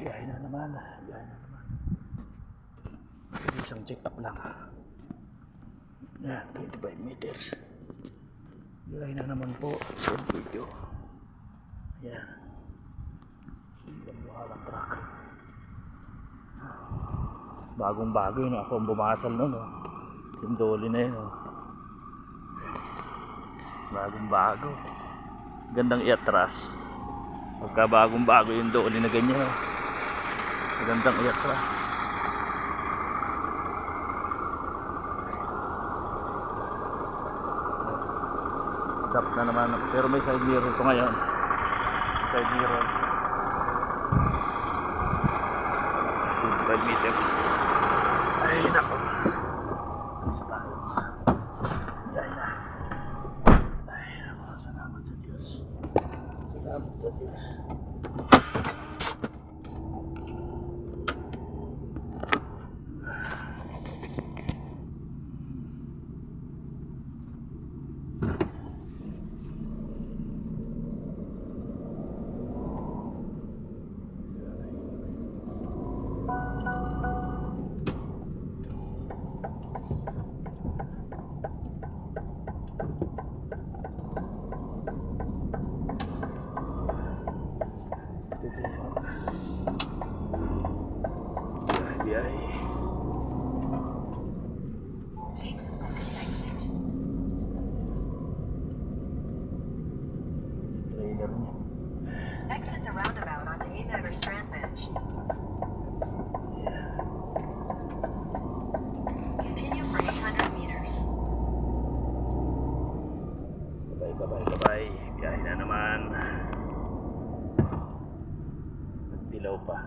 Biyahe na naman. Isang check up lang. Yan, 25 meters. Biyahe na naman po. Send video. Yan. Walang truck. Bagong bago yun. Ako ang bumasal nun. Yung dolly na yun. Bagong bago. Gandang iatras. Pagka bagong bago yung dolly na ganyan. Gandang iatras. Dap na naman. Pero may side mirror ko ngayon. Side mirror. 25 meters. Ay nako. Isa tayo. Ay na. Ay nako. Salamat sa Diyos. Salamat sa Diyos. Biyahe. Take the second exit. Trailer niya. Exit the roundabout onto Ametter Strand Bench. Continue for 800 meters. Bye. Biyahe na naman. Nagdilaw pa.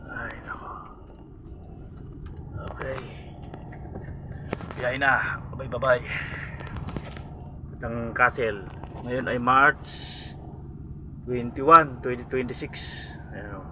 Ay nako. Okay. Biyahe na. Bye. Itang Castle. Ngayon ay March 21, 2026. Ayan o.